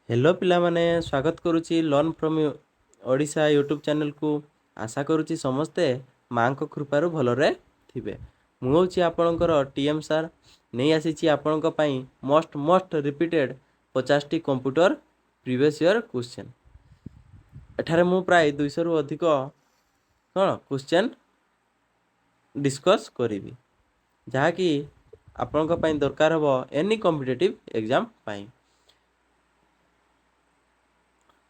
Hello पिलामाने स्वागत करुच्ची learn from Odisha YouTube channel को। आशा करुच्ची समस्ते माँ को कृपारू भलरे थिबे। मु होची आपणकर टीएम सार नहीं आसी आपणक पई मोस्ट रिपीटेड 50 टी कंप्यूटर प्रीवियस ईयर क्वेश्चन। एठारे मु प्राय 200 रु अधिक कौन क्वेश्चन डिस्कस करी जहाँकि आपणक पई दरकार हो एनी कॉम्पिटिटिव एग्जाम पई।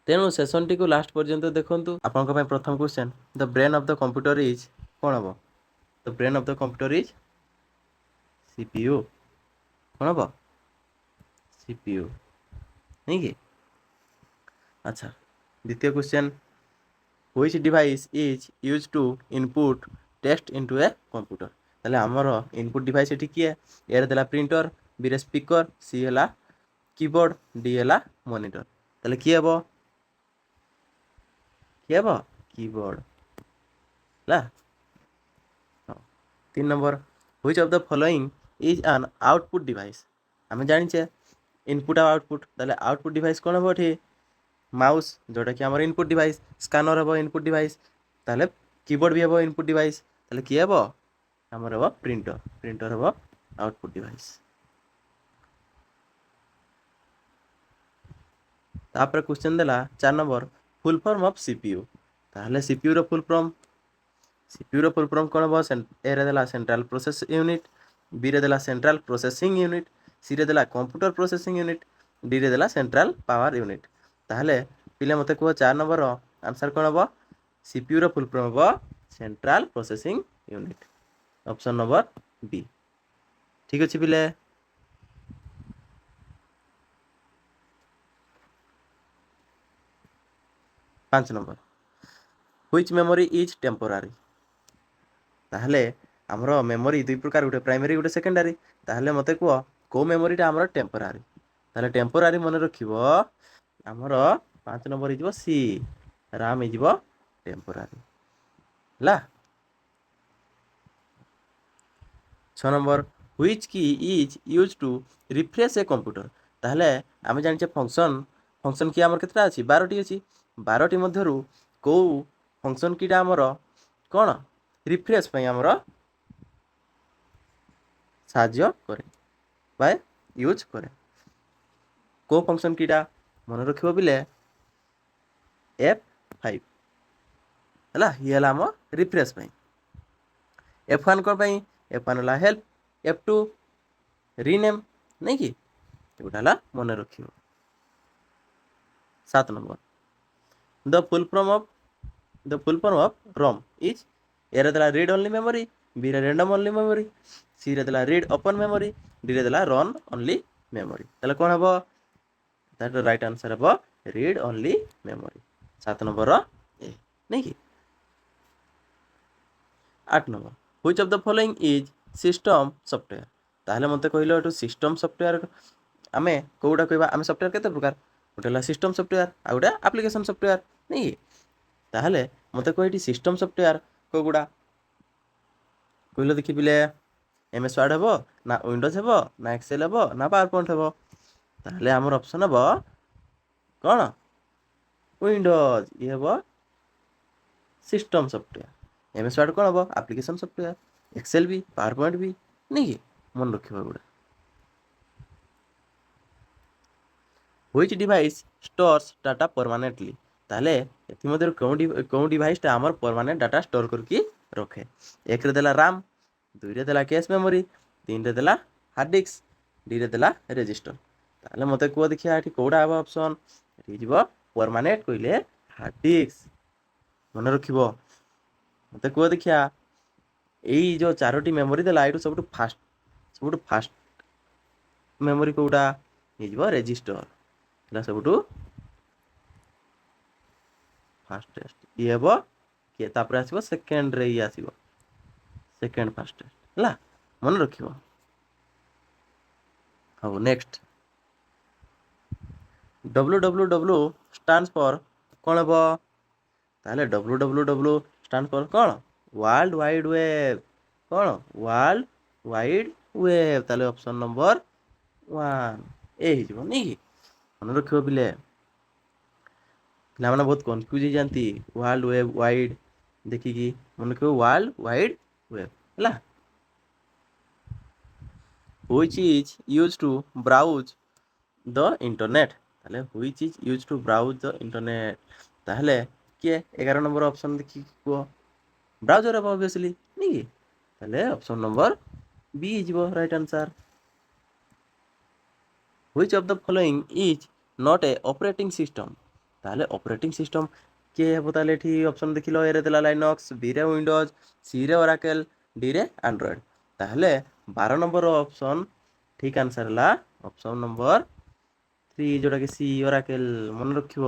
तेणु सेसन टी को लास्ट पर्यंत देखंतु। आपनका ପାଇଁ प्रथम question the brain of the computer is कोन हबो? The brain of the computer is CPU. कोन हबो? सीपीयू नहीं कि? अच्छा, द्वितीय question which device is used to input text into a computer. ताले हमर इनपुट डिवाइस एठी किए? ए रे देला प्रिंटर, बी रे स्पीकर, सी हला कीबोर्ड, डी हला मॉनिटर। ताले की हबो? कीबोर्ड ला। 3 number which of the following is an output device. आम जानिचे इनपुट और आउटपुट। ताले आउटपुट डिवाइस कौन हम ये? माउस जोटा कि आम इनपुट डिवाइस, स्कानर हम इनपुट डिवाइस, ताले कीबोर्ड भी हम इनपुट डिवाइस। ताले किए हम आमर हम प्रिंटर, प्रिंटर हम आउटपुट डिवाइस। तापर क्वेश्चन देला 4 number full form of CPU. ताहले सीपीयू रो फुल फॉर्म, सीपीयू रो फुल फॉर्म कौन हम? ए रे देला सेंट्रल प्रोसेस यूनिट, बी रे देला सेंट्रल प्रोसेसिंग यूनिट, सी रे देला कंप्यूटर प्रोसेसिंग यूनिट, डी रे देला सेंट्रल पावर यूनिट। ताहले पिले मते को 4 नंबर आंसर कौन हम? सीपीयू रो फुल फॉर्म हम central processing unit. Option number B ठीक अछि पिले। 5 number which memory is temporary. ताहले हमरो मेमोरी दुई प्रकार, गोटे प्राइमरी गोटे सेकेंडरी। ताहले मते को को मेमोरीटा हमरो टेम्पोरारी। ताहले टेम्पोरारी मन रखिबो हमरो 5 नंबर इजबो सी, राम इजबो टेम्पोरारी ला। 6 number which key is used to refresh a computer. ताहले आमे जानिचे फंक्शन, फंक्शन की हमर केतरा अछि? 12 टी अछि। 12 टी मध्यरु को फंक्शन कीटा हमरो कोन रिफ्रेश पई हमरो साहाय्य करे बाय यूज करे। को फंक्शन कीटा मन रखिबो बिले F5 हला, ये हला हम रिफ्रेश पई। F1 कोन पई? F1 हला हेल्प, F2 रीनेम नहीं कि एगोटा हला मन रखिबो। 7 number the full form of ROM is A रे देला रीड ओनली मेमोरी, बी रे रैंडम ओनली मेमोरी, सी रे देला रीड ओपन मेमोरी, डी रे देला रन ओनली मेमोरी। ताले कोन हबो? दैट राइट आंसर हबो read only memory. 7 number A नहीं कि। 8 number which of the following is system software. ताहले मते कहिलो एटू सिस्टम सॉफ्टवेयर आमे कोउडा कहबा? आमे सॉफ्टवेयर केते प्रकार? गोटे हला सिस्टम सॉफ्टवेयर आ गोटे एप्लीकेशन सॉफ्टवेयर नहीं। ताहले मते कहिटी सिस्टम सॉफ्टवेयर कोगुडा कहिलो देखि पिले? एमएस वर्ड हेबो ना विंडोज हेबो ना एक्सेल हेबो ना पावर पॉइंट हेबो। ताहले हमर ऑप्शन हेबो कोन? विंडोज। ये हेबो सिस्टम सॉफ्टवेयर। एमएस वर्ड कोन हेबो? Application software. एक्सेल भी पावर पॉइंट भी नहीं मन रखिबो गुडा। Which device stores data permanently. ताहले एथि मध्यरु कोन डिवाइसटा हमर परमानेंट डाटा स्टोर करके रखे? एक रे देला RAM, 2 रे देला कैश मेमोरी, 3 रे देला हार्ड डिस्क, डी रे देला रजिस्टर। ताहले मते को देखिया एठी कोडा हबो ऑप्शन? एठी जिवो परमानेंट कइले हार्ड डिस्क मन रखिबो। मते को देखिया एई जो चारोटी मेमोरी देला एटू सबटू फास्ट मेमोरी कोडा हिजबो? रजिस्टर ला सबटू फास्टेस्ट। ये हेबो के तापर आसीबो सेकेंड रे, ये आसीबो सेकेंड फास्टेस्ट ला मन रखिबो। अब नेक्स्ट www स्टैंड्स फॉर कोन हेबो? ताहले www stand for cone? World wide web. Cone? World wide web. ताहले ऑप्शन नंबर 1 ए हिजबो नहीं मन रखिबो बिले। ପିଲାମାନେ ବହୁତ କନଫ୍ୟୁଜ୍ ହେଇଯାନ୍ତି ୱାର୍ଲଡ ୱେବ୍ ୱାଇଡ୍ ଦେଖିକି। ମନେ ରଖିବ ୱାର୍ଲଡ ୱାଇଡ୍ ୱେବ୍ ହେଲା। which is used to browse the internet। ତାହେଲେ which is used to browse the internet ତାହେଲେ କିଏ 11 ନମ୍ବର ଅପସନ୍ ଦେଖିକି କୁହ। ବ୍ରାଉଜର ହେବ ଅବଭିୟସଲି ନାଇଁ କି। ତାହେଲେ ଅପସନ୍ ନମ୍ବର ବି ହେଇଯିବ right answer. which of the following is not a operating system ତାହେଲେ ଅପରେଟିଂ ସିଷ୍ଟମ୍ କିଏ ହେବ। ତାହେଲେ ଏଠି ଅପସନ୍ ଦେଖିଲ, ଏରେ ଦେଲା ଲାଇନକ୍ସ, ବିରେ ୱିଣ୍ଡୋଜ୍, ସିରେ ଓରାକେଲ୍, ଡିରେ ଆଣ୍ଡ୍ରଏଡ୍। ତାହେଲେ 12 ନମ୍ବର ଅପସନ୍ ଠିକ୍ ଆନ୍ସର୍ ହେଲା ଅପସନ୍ ନମ୍ବର 3 ଯୋଉଟାକି ସି ଓରାକେଲ୍। ମନେ ରଖିବ।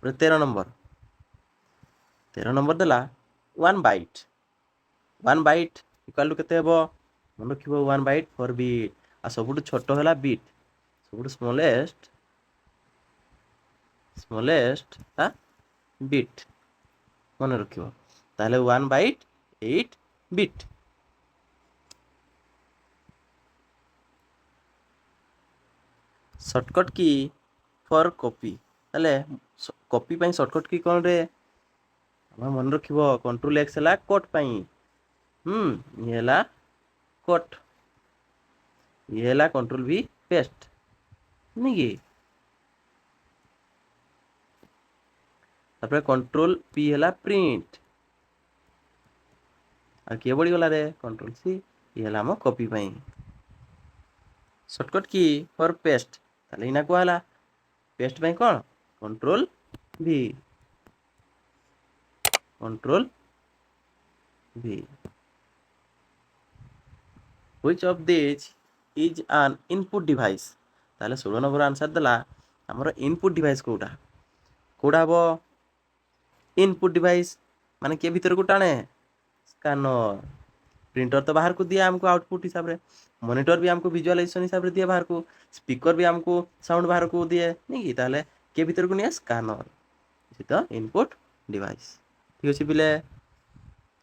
13 ନମ୍ବର ଦେଲା 1 ବାଇଟ୍। 1 ବାଇଟ୍ ଇକ୍ୱାଲ୍ ଟୁ କେତେ ହେବ? ମନେ ରଖିବ 1 ବାଇଟ୍ 4 ବିଟ୍। ଆଉ ସବୁଠୁ ଛୋଟ ହେଲା ବିଟ୍, ସବୁଠୁ ସ୍ମଲେଷ୍ଟ ବିଟ୍ ମନେ ରଖିବ। ତାହେଲେ 1 byte 8 bit. Shortcut key for copy ତାହେଲେ କପି ପାଇଁ ସର୍ଟକଟ୍ କି କ'ଣ ରେ? ଆମେ ମନେ ରଖିବ କଣ୍ଟ୍ରୋଲ ଏକ୍ସ ହେଲା କଟ୍ ପାଇଁ। ଇଏ ହେଲା କଟ୍, ଇଏ ହେଲା କଣ୍ଟ୍ରୋଲ ଭି ପେଷ୍ଟ ନୁହେଁ କି। ତାପରେ କଣ୍ଟ୍ରୋଲ ପି ହେଲା ପ୍ରିଣ୍ଟ, ଆଉ କିଏ ବଢିଗଲା ରେ କଣ୍ଟ୍ରୋଲ ସି, ଇଏ ହେଲା ଆମ କପି ପାଇଁ। ସର୍ଟକଟ୍ କି ଫର୍ ପେଷ୍ଟ ତାହେଲେ ଏଇନା କୁହା ହେଲା ପେଷ୍ଟ ପାଇଁ କ'ଣ? Control V, control V. which of these is an input device ତାହେଲେ 16 ନମ୍ବର ଆନ୍ସର ଦେଲା ଆମର ଇନପୁଟ୍ ଡିଭାଇସ୍ କୋଉଟା ହେବ? ଇନପୁଟ୍ ଡିଭାଇସ୍ ମାନେ କିଏ ଭିତରକୁ ଟାଣେ? ସ୍କାନର। ପ୍ରିଣ୍ଟର ତ ବାହାରକୁ ଦିଏ ଆମକୁ ଆଉଟପୁଟ୍ ହିସାବରେ, ମନିଟର ବି ଆମକୁ ଭିଜୁଆଲାଇଜେସନ୍ ହିସାବରେ ଦିଏ ବାହାରକୁ, ସ୍ପିକର ବି ଆମକୁ ସାଉଣ୍ଡ ବାହାରକୁ ଦିଏ ନାଇଁ କି। ତାହେଲେ କିଏ ଭିତରକୁ ନିଏ? ସ୍କାନର। ତ ଇନପୁଟ୍ ଡିଭାଇସ୍। ଠିକ୍ ଅଛି ପିଲେ।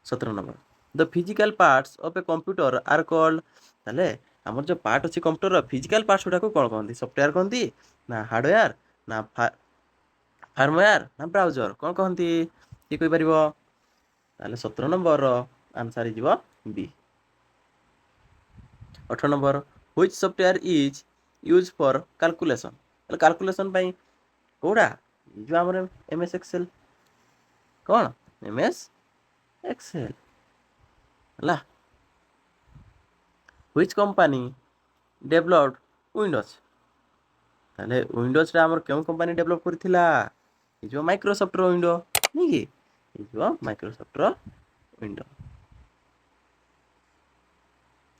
17 number the physical parts of A computer R called ତାହେଲେ ଆମର ଯେଉଁ ପାର୍ଟ ଅଛି କମ୍ପ୍ୟୁଟରର ଫିଜିକାଲ ପାର୍ଟସ୍ ଗୁଡ଼ାକୁ କ'ଣ କହନ୍ତି? ସଫ୍ଟୱେୟାର କହନ୍ତି ନା ହାର୍ଡୱେୟାର ନା ଫାର୍ମୱେୟାର ନା ବ୍ରାଉଜର କ'ଣ କହନ୍ତି? କିଏ କହିପାରିବ? ତାହେଲେ 17 ନମ୍ବରର ଆନ୍ସର୍ ହେଇଯିବ ବି। 18 number which software is used for calculation ତାହେଲେ କାଲକୁଲେସନ୍ ପାଇଁ କୋଉଟା? ଯେଉଁ ଆମର MS ଏକ୍ସେଲ୍। କ'ଣ? MS ଏକ୍ସେଲ୍ ହେଲା। which company developed Windows ତାହେଲେ ୱିଣ୍ଡୋଜଟା ଆମର କେଉଁ କମ୍ପାନୀ ଡେଭଲପ୍ କରିଥିଲା? ହେଇଯିବ ମାଇକ୍ରୋସଫ୍ଟର ୱିଣ୍ଡୋ ନାଇଁ କି, ହେଇଯିବ ମାଇକ୍ରୋସଫ୍ଟର window.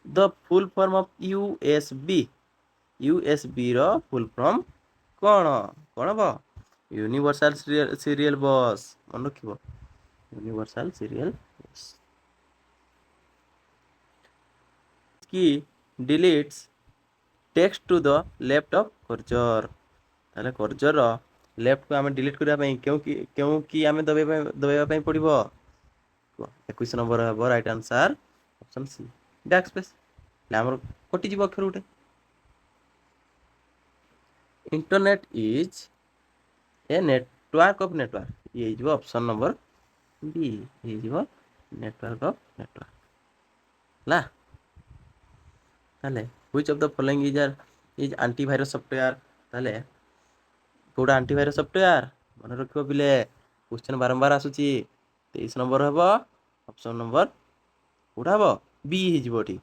The full form of ୟୁଏସବିର ଫୁଲ୍ ଫର୍ମ କ'ଣ ହେବ? Universal serial bus. ମନେ ରଖିବ universal serial bus. Key deletes text to the left of cursor ତାହେଲେ କର୍ଜରର ଲେଫ୍ଟକୁ ଆମେ ଡିଲିଟ୍ କରିବା ପାଇଁ କେଉଁ କି ଆମେ ଦବାଇବା ପାଇଁ ପଡ଼ିବ? 21 ନମ୍ବର ହେବ right answer option C back space. ହେଲେ ଆମର କଟିଯିବ ଅକ୍ଷର ଗୋଟେ। Internet is a network of network, ଇଏ ହେଇଯିବ ଅପସନ୍ ନମ୍ବର ବି, ହେଇଯିବ ନେଟୱାର୍କ ଅଫ୍ ନେଟୱାର୍କ ହେଲା। ତାହେଲେ which of the following is antivirus software ତାହେଲେ କୋଉଟା ଆଣ୍ଟିଭାଇରସ୍ ସଫ୍ଟୱେୟାର? ମନେ ରଖିବ ପିଲେ, କ୍ୱେଶ୍ଚନ୍ ବାରମ୍ବାର ଆସୁଛି। 23 ନମ୍ବର ହେବ ଅପସନ୍ ନମ୍ବର କୋଉଟା ହେବ? ବି ହେଇଯିବ ଏଠି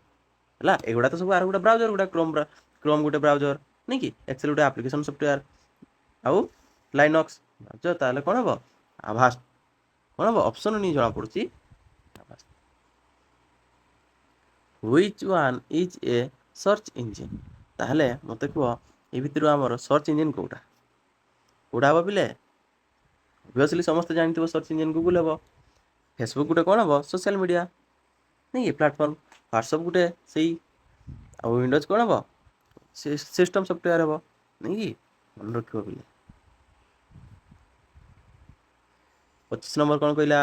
ହେଲା। ଏଗୁଡ଼ା ତ ସବୁ ଆର ଗୋଟେ ବ୍ରାଉଜର, ଗୋଟେ କ୍ରୋମ୍ ଗୋଟେ ବ୍ରାଉଜର ନାଇଁ କି, ଏକ୍ସେଲ୍ ଗୋଟେ ଆପ୍ଲିକେସନ୍ ସଫ୍ଟୱେୟାର, ଆଉ ଲାଇନକ୍ସ ବ୍ରାଉଜର। ତାହେଲେ କ'ଣ ହେବ? ଆଭାଷ୍ଟ। କ'ଣ ହେବ? ଅପସନ୍ ନେଇ ଜଣାପଡ଼ୁଛି ଆଭାଷ୍ଟ। which one is a search engine ତାହେଲେ ମୋତେ କୁହ ଏ ଭିତରୁ ଆମର ସର୍ଚ୍ଚ ଇଞ୍ଜିନ୍ କୋଉଟା ହେବ ପିଲେ? ଅବଭିୟସଲି ସମସ୍ତେ ଜାଣିଥିବ ସର୍ଚ୍ଚ ଇଞ୍ଜିନ୍ ଗୁଗୁଲ୍ ହେବ। ଫେସବୁକ୍ ଗୋଟେ କ'ଣ ହେବ? ସୋସିଆଲ ମିଡ଼ିଆ ନାଇଁ କି ପ୍ଲାଟଫର୍ମ। ହ୍ୱାଟ୍ସଆପ୍ ଗୋଟେ ସେଇ, ଆଉ ୱିଣ୍ଡୋଜ୍ କ'ଣ ହେବ? ସିଷ୍ଟମ୍ ସଫ୍ଟୱେୟାର ହେବ ନାଇଁ କି। ମନେ ରଖିବ ପିଲେ। 25 ନମ୍ବର କ'ଣ କହିଲା?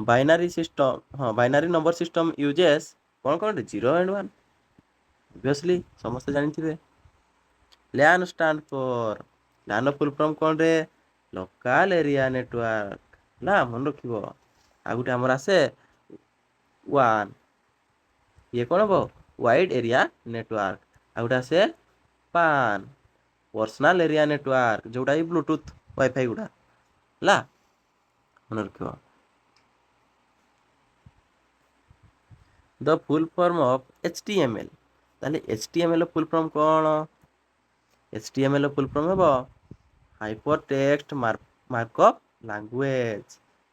Binary system, binary number system uses କ'ଣ 0 and 1 ଅବଭିୟସଲି ସମସ୍ତେ ଜାଣିଥିବେ। LAN stand for LAN full form କ'ଣ ରେ? ଲୋକାଲ୍ ଏରିଆ ନେଟୱାର୍କ ହେଲା, ମନେ ରଖିବ। ଆଉ ଗୋଟେ ଆମର ଆସେ WAN, ଇଏ କ'ଣ ହବ? Wide area network. ଆଉ ଗୋଟେ ଆସେ PAN, ପର୍ସନାଲ ଏରିଆ ନେଟୱାର୍କ, ଯେଉଁଟା କି ବ୍ଲୁଟୁଥ୍ ୱାଇଫାଇ ଗୁଡ଼ା ହେଲା, ମନେ ରଖିବ। The full form of HTML, ତାହେଲେ HTML ଫୁଲ୍ ଫର୍ମ କ'ଣ? HTML ଫୁଲ୍ ଫର୍ମ ହେବ ହାଇପର ଟେକ୍ସଟ ମାର୍କଅପ୍ ଲାଙ୍ଗୁଏଜ।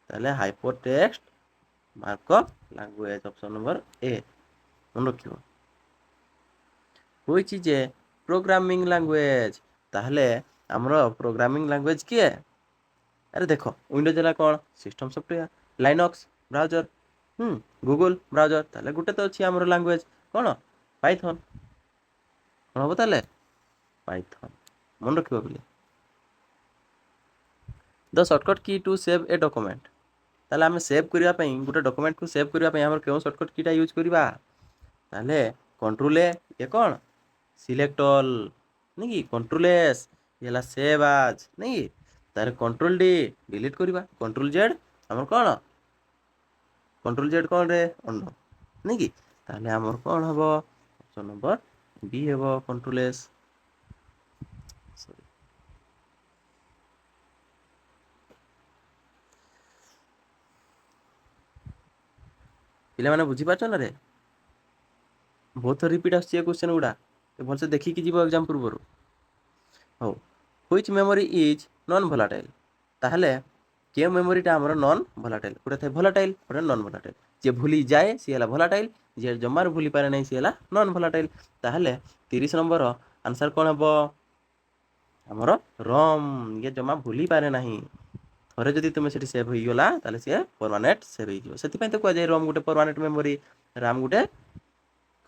ତାହେଲେ hyper text markup language, option number A, ମନେ ରଖିବ। Which is a programming language, ତାହେଲେ ଆମର ପ୍ରୋଗ୍ରାମିଂ ଲାଙ୍ଗୁଏଜ କିଏ? ଆରେ ଦେଖ, ୱିଣ୍ଡୋଜ୍ ହେଲା କ'ଣ? System software. Linux browser, Google browser, ତାହେଲେ ଗୋଟେ ତ ଅଛି ଆମର ଲାଙ୍ଗୁଏଜ କ'ଣ? ପାଇଥନ୍। କ'ଣ ହବ ତାହେଲେ? ପାଇଥନ୍, ମନେ ରଖିବ ବୋଲି। ଦ ସର୍ଟକଟ୍ କି ଟୁ ସେଭ୍ ଏ ଡକୁମେଣ୍ଟ, ତାହେଲେ ଆମେ ସେଭ୍ କରିବା ପାଇଁ, ଗୋଟେ ଡକୁମେଣ୍ଟକୁ ସେଭ୍ କରିବା ପାଇଁ ଆମର କେଉଁ ସର୍ଟକଟ୍ କିଟା ୟୁଜ୍ କରିବା? ତାହେଲେ କଣ୍ଟ୍ରୋଲ ଏ, ଇଏ କ'ଣ? ସିଲେକ୍ଟ ଅଲ୍, ନାଇଁ କି? କଣ୍ଟ୍ରୋଲ ଏସ୍ ହେଲା ସେଭ୍ ଆଜ୍, ନାଇଁ କି? ତାହେଲେ କଣ୍ଟ୍ରୋଲ ଡି ଡିଲିଟ୍ କରିବା, କଣ୍ଟ୍ରୋଲ ଜେଡ୍ ଆମର କ'ଣ? କଣ୍ଟ୍ରୋଲ ଜେଡ୍ କ'ଣ ରେ? ଅନ୍ଡୋ, ନାଇଁ କି? ତାହେଲେ ଆମର କ'ଣ ହବ? ଅପସନ୍ ନମ୍ବର ବି ହେବ, କଣ୍ଟ୍ରୋଲ ଏସ୍। ପିଲାମାନେ ବୁଝିପାରୁଛ ନା ରେ? ବହୁତ ଥର ରିପିଟ୍ ଆସୁଛି ଏ କ୍ୱେଶ୍ଚନ୍ ଗୁଡ଼ା, ଭଲସେ ଦେଖିକି ଯିବ ଏକ୍ଜାମ୍ ପୂର୍ବରୁ। ହଉ, which memory is non volatile, ତାହେଲେ କେଉଁ ମେମୋରିଟା ଆମର ନନ୍ ଭୋଲାଟାଇଲ୍? ଗୋଟେ ଥାଏ ଭୋଲାଟାଇଲ୍, ଗୋଟେ ନନ୍ ଭୋଲାଟାଇଲ୍। ଯିଏ ଭୁଲି ଯାଏ ସିଏ ହେଲା ଭୋଲାଟାଇଲ୍, ଯିଏ ଜମାରୁ ଭୁଲି ପାରେ ନାହିଁ ସିଏ ହେଲା ନନ୍ ଭୋଲାଟାଇଲ୍। ତାହେଲେ 30 ନମ୍ବର ଆନ୍ସର୍ କ'ଣ ହେବ? ଆମର ରମ୍, ଇଏ ଜମା ଭୁଲି ପାରେ ନାହିଁ। ଥରେ ଯଦି ତୁମେ ସେଠି ସେଭ୍ ହେଇଗଲା ତାହେଲେ ସିଏ ପରମାନେଣ୍ଟ ସେଭ୍ ହେଇଯିବ। ସେଥିପାଇଁ ତ କୁହାଯାଏ ରମ୍ ଗୋଟେ ପରମାନେଣ୍ଟ ମେମୋରି, ରାମ୍ ଗୋଟେ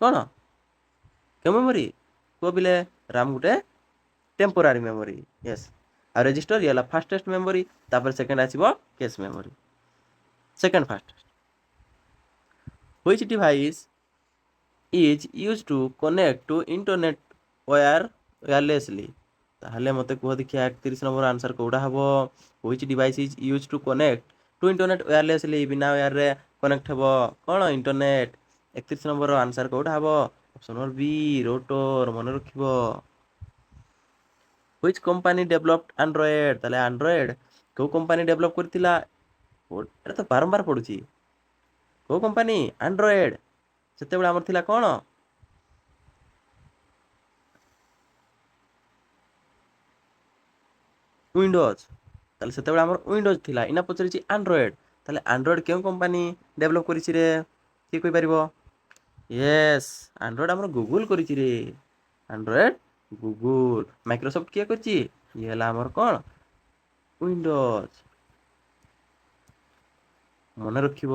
କ'ଣ? କେଉଁ ମେମୋରି? କୁହ ପିଲେ, ରାମ୍ ଗୋଟେ ଟେମ୍ପୋରାରୀ ମେମୋରି। ୟେସ୍। ଆଉ ରେଜିଷ୍ଟର ଇଏ ହେଲା ଫାଷ୍ଟେଷ୍ଟ ମେମୋରି, ତାପରେ ସେକେଣ୍ଡ ଆସିବ cache memory, second fastest. Which device is use to connect to internet wirelessly, ତାହେଲେ ମୋତେ କୁହ ଦେଖିଆ 31 ନମ୍ବର ଆନ୍ସର୍ କେଉଁଟା ହେବ? Which device is use to connect to internet wirelessly, ବିନା ୱାୟାରରେ କନେକ୍ଟ ହେବ କ'ଣ? ଇଣ୍ଟରନେଟ୍। 31 ନମ୍ବର ଆନ୍ସର୍ କେଉଁଟା ହେବ? ଅପସନ୍ ନମ୍ବର ବି, ରୋଟର, ମନେ ରଖିବ। ହୁଇଚ୍ କମ୍ପାନୀ ଡେଭଲପଡ୍ ଆଣ୍ଡ୍ରଏଡ୍, ତାହେଲେ ଆଣ୍ଡ୍ରଏଡ୍ କେଉଁ କମ୍ପାନୀ ଡେଭଲପ୍ କରିଥିଲା? ଏଟା ତ ବାରମ୍ବାର ପଡ଼ୁଛି। କେଉଁ କମ୍ପାନୀ? ଆଣ୍ଡ୍ରଏଡ୍। ସେତେବେଳେ ଆମର ଥିଲା କ'ଣ? ୱିଣ୍ଡୋଜ୍। ତାହେଲେ ସେତେବେଳେ ଆମର ୱିଣ୍ଡୋଜ୍ ଥିଲା, ଏଇନା ପଚାରିଛି ଆଣ୍ଡ୍ରଏଡ୍। ତାହେଲେ ଆଣ୍ଡ୍ରଏଡ୍ କେଉଁ କମ୍ପାନୀ ଡେଭଲପ୍ କରିଛି ରେ? କିଏ କହିପାରିବ? ୟେସ୍, ଆଣ୍ଡ୍ରଏଡ୍ ଆମର ଗୁଗୁଲ କରିଛି ରେ। Android Google. ମାଇକ୍ରୋସଫ୍ଟ କିଏ କରିଛି? ଇଏ ହେଲା ଆମର କ'ଣ? ୱିଣ୍ଡୋଜ୍, ମନେ ରଖିବ।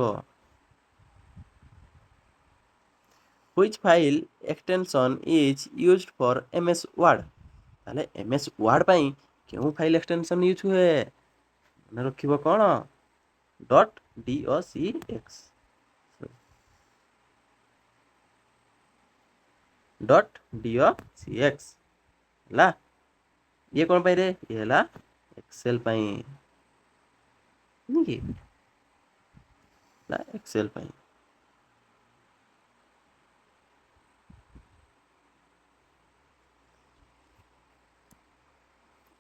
Which file extension is used for MS Word, ତାହେଲେ MS ୱାର୍ଡ଼ ପାଇଁ କେଉଁ ଫାଇଲ୍ ଏକ୍ସଟେନସନ୍ ୟୁଜ୍ ହୁଏ? ମନେ ରଖିବ କ'ଣ? .docx, .docx ହେଲା। ଇଏ କ'ଣ ପାଇଁ ରେ? ଇଏ ହେଲା ଏକ୍ସେଲ୍ ପାଇଁ, ନୁହେଁ କି? ହେଲା ଏକ୍ସେଲ୍ ପାଇଁ।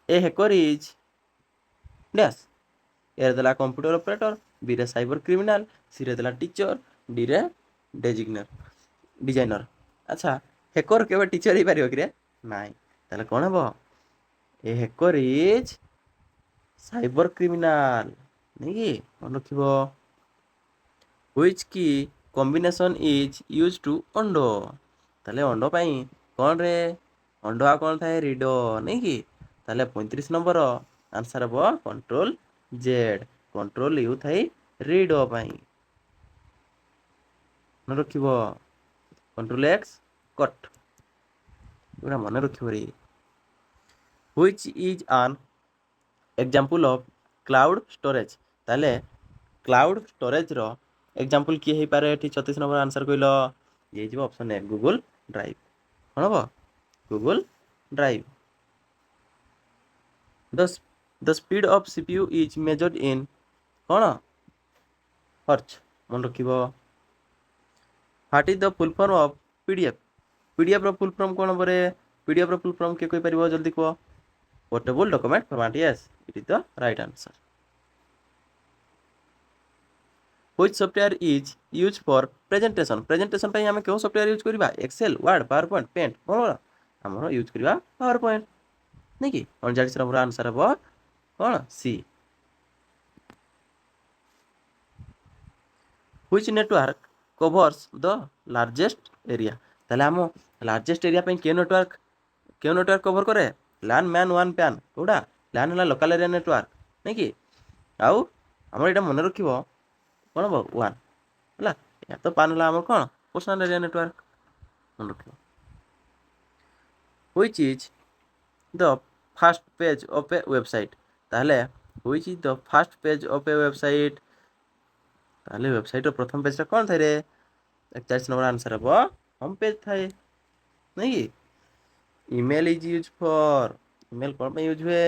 ଏ ହ୍ୟାକର୍ ଇଜ୍ ଡ୍ୟାସ୍, ଏରେ ଦେଲା କମ୍ପ୍ୟୁଟର ଅପରେଟର, ବିରେ ସାଇବର କ୍ରିମିନାଲ, ସିରେ ଦେଲା ଟିଚର, ଡିରେ ଡିଜାଇନର। ଆଚ୍ଛା, ହ୍ୟାକର୍ କେବେ ଟିଚର ହେଇପାରିବ କିରେ? ନାଇଁ। ତାହେଲେ କ'ଣ ହେବ? ଏ ହ୍ୟାକର୍ ଇଜ୍ ସାଇବର କ୍ରିମିନାଲ, ନାଇଁ କି? ମନେ ରଖିବ। ହୁଇଚ୍ କି କମ୍ବିନେସନ୍ ଇଜ୍ ୟୁଜ୍ ଟୁ ଅନ୍ଡୋ, ତାହେଲେ ଅନ୍ଡୋ ପାଇଁ କ'ଣ ରେ? ଅନ୍ଡୋ ଆଉ କ'ଣ ଥାଏ? ରିଡୋ, ନାଇଁ କି? ତାହେଲେ 35 ନମ୍ବର ଆନ୍ସର୍ ହେବ କଣ୍ଟ୍ରୋଲ ଜେଡ୍, କଣ୍ଟ୍ରୋଲ ୟୁ ଥାଇ ରିଡୋ ପାଇଁ, ମନେ ରଖିବ। କଣ୍ଟ୍ରୋଲ ଏକ୍ସ କଟ୍, ଏଗୁଡ଼ା ମନେ ରଖିବ ରେ। Which is an example of cloud storage, ତାହେଲେ କ୍ଲାଉଡ୍ ଷ୍ଟୋରେଜ୍ର ଏକ୍ଜାମ୍ପଲ୍ କିଏ ହେଇପାରେ? ଏଠି 36 ନମ୍ବର ଆନ୍ସର୍ କହିଲ, ଇଏ ହେଇଯିବ ଅପସନ୍ ଏ, ଗୁଗୁଲ ଡ୍ରାଇଭ୍। କ'ଣ ହେବ Google drive. The speed of CPU is measured in କ'ଣ ହର୍ଚ ମନେ ରଖିବ। What is the full form of PDF? PDFର ଫୁଲ୍ ଫର୍ମ କ'ଣ ପରେ? PDFର ଫୁଲ୍ ଫର୍ମ କିଏ କହିପାରିବ ଜଲ୍ଦି କୁହ? Portable document format. Yes, it is the right answer. Which software is used for presentation? Presentation ପାଇଁ ଆମେ କେଉଁ ସଫ୍ଟୱେୟାର ୟୁଜ୍ କରିବା? Excel, Word, PowerPoint, Paint. କ'ଣ ଆମର ୟୁଜ୍ କରିବା ପାୱାର ପଏଣ୍ଟ ନାଇଁ କି? 39 ନମ୍ବର ଆନ୍ସର୍ ହେବ କ'ଣ? C. Which network covers the largest area? ତାହେଲେ ଆମ ଲାର୍ଜେଷ୍ଟ ଏରିଆ ପାଇଁ କେଉଁ ନେଟୱାର୍କ କଭର କରେ? LAN, MAN, WAN, PAN। କେଉଁଟା? LAN ହେଲା ଲୋକାଲ୍ ଏରିଆ ନେଟୱାର୍କ ନାଇଁ କି? ଆଉ ଆମର ଏଇଟା ମନେ ରଖିବ କ'ଣ ହେବ? 1 ହେଲା। ଏହା ତ PAN ହେଲା ଆମର କ'ଣ? ପର୍ସନାଲ୍ ଏରିଆ ନେଟୱାର୍କ ମନେ ରଖିବ। Which is the first page of a website? ତାହେଲେ which is the first page of a website? ତାହେଲେ ୱେବସାଇଟ୍ର ପ୍ରଥମ ପେଜ୍ଟା କ'ଣ ଥାଏ ରେ? 41 ନମ୍ବର ଆନ୍ସର୍ ହେବ ହୋମ୍ ପେଜ୍ ଥାଏ ନାଇଁ କି? Email is use for. Email କ'ଣ ପାଇଁ ୟୁଜ୍ ହୁଏ?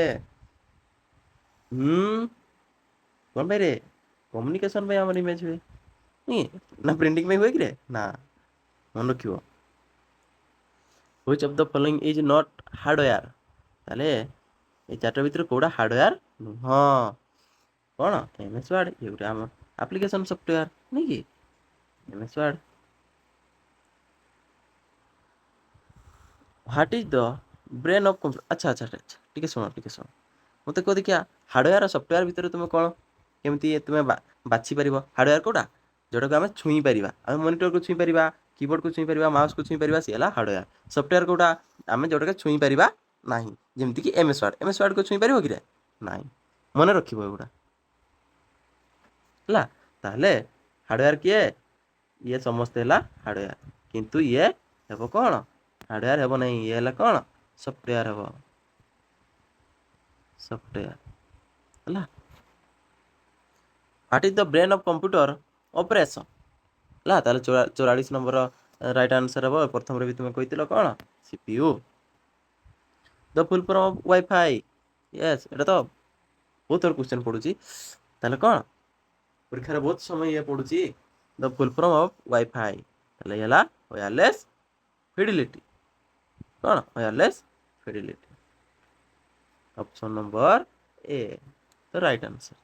କ'ଣ ପାଇଁ ରେ? କମ୍ୟୁନିକେସନ୍ ପାଇଁ ଆମର ଇମେଜ୍ ହୁଏ ନା ପ୍ରିଣ୍ଟିଂ ପାଇଁ ହୁଏ କିରେ? ନା, ମନେ ରଖିବ। Which of the following is not hardware? ତାହେଲେ ଏ ଚାରିଟା ଭିତରୁ କେଉଁଟା ହାର୍ଡ଼ୱେୟାର ନୁହଁ? କ'ଣ? MS Word। ଏଗୁଡ଼ା ଆମର ଆପ୍ଲିକେସନ୍ ସଫ୍ଟୱେୟାର ନାଇଁ କି? MS Word। What is the brain of computer? ଆଚ୍ଛା ଟିକେ ଶୁଣ ମୋତେ କୁହ ଦେଖିଆ ହାର୍ଡ଼ୱେୟାର ଆଉ ସଫ୍ଟୱେୟାର ଭିତରେ ତୁମେ କ'ଣ କେମିତି ତୁମେ ବାଛିପାରିବ? ହାର୍ଡ଼ୱେୟାର କେଉଁଟା? ଯେଉଁଟାକୁ ଆମେ ଛୁଇଁ ପାରିବା। ଆମେ ମନିଟରକୁ ଛୁଇଁ ପାରିବା, କିବୋର୍ଡ଼କୁ ଛୁଇଁ ପାରିବା, ମାଉସ୍କୁ ଛୁଇଁ ପାରିବା, ସିଏ ହେଲା ହାର୍ଡ଼ୱେୟାର। ସଫ୍ଟୱେୟାର କେଉଁଟା? ଆମେ ଯେଉଁଟାକୁ ଛୁଇଁ ପାରିବା ନାହିଁ, ଯେମିତିକି MS Word। MS Wordକୁ ଛୁଇଁ ପାରିବ କିରେ? ନାହିଁ। ମନେ ରଖିବ ଏଗୁଡ଼ା ହେଲା। ତାହେଲେ ହାର୍ଡ଼ୱେୟାର କିଏ? ଇଏ ସମସ୍ତେ ହେଲା ହାର୍ଡ଼ୱେୟାର, କିନ୍ତୁ ଇଏ ହେବ କ'ଣ? ହାର୍ଡ଼ୱେୟାର ହେବ ନାହିଁ। ଇଏ ହେଲା କ'ଣ? ସଫ୍ଟୱେୟାର ହେବ। ସଫ୍ଟୱେୟାର ହେଲା। What is the brain of computer operation? ହେଲା। ତାହେଲେ 44 ନମ୍ବର ରାଇଟ୍ ଆନ୍ସର୍ ହେବ। ପ୍ରଥମରେ ବି ତୁମେ କହିଥିଲ କ'ଣ? CPU। The full form of wifi? Yes, ଏଇଟା ତ ବହୁତ ଥର କ୍ୱେଶ୍ଚନ୍ ପଡ଼ୁଛି। ତାହେଲେ କ'ଣ ପରୀକ୍ଷାରେ ବହୁତ ସମୟ ଇଏ ପଡ଼ୁଛି। The full form of wifi ତାହେଲେ ହେଲା ୱାୟାରଲେସ୍ ଫିଡିଲିଟି। କ'ଣ? Wireless fidelity. Option number A the right answer.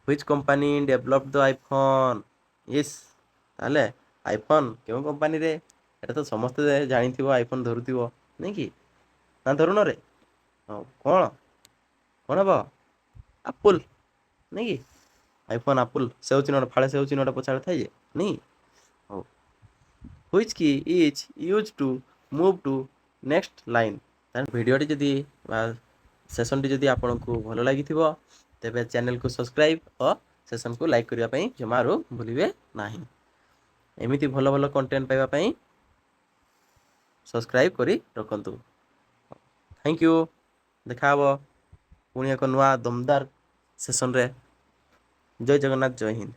Which company developed the iPhone? Yes, ତାହେଲେ ଆଇଫୋନ୍ କେଉଁ କମ୍ପାନୀରେ? ଏଇଟା ତ ସମସ୍ତେ ଜାଣିଥିବ, ଆଇଫୋନ୍ ଧରୁଥିବ ନାଇଁ କି? ନା ଧରୁନରେ? ହଉ, କ'ଣ ହେବ? ଆପଲ୍ ନାଇଁ କି? ଆଇଫୋନ୍ ଆପଲ୍ ସେଉ ଚିହ୍ନଟା ଫାଳେ ସେଉ ଚିହ୍ନଟା ପଛଆଡ଼େ ଥାଏ ଯେ ନାଇଁ? ହଉ। Which key is used to move to next line? ତାହେଲେ ଭିଡ଼ିଓଟି ଯଦି ବା ସେସନ୍ଟି ଯଦି ଆପଣଙ୍କୁ ଭଲ ଲାଗିଥିବ ତେବେ ଚ୍ୟାନେଲକୁ ସବସ୍କ୍ରାଇବ୍ ଓ ସେସନ୍କୁ ଲାଇକ୍ କରିବା ପାଇଁ ଜମାରୁ ଭୁଲିବେ ନାହିଁ। ଏମିତି ଭଲ ଭଲ କଣ୍ଟେଣ୍ଟ ପାଇବା ପାଇଁ ସବସ୍କ୍ରାଇବ୍ କରି ରଖନ୍ତୁ। Thank you. ଦେଖା ହେବ ପୁଣି ଏକ ନୂଆ ଦମଦାର ସେସନ୍ରେ। ଜୟ ଜଗନ୍ନାଥ, ଜୟ ହିନ୍ଦ।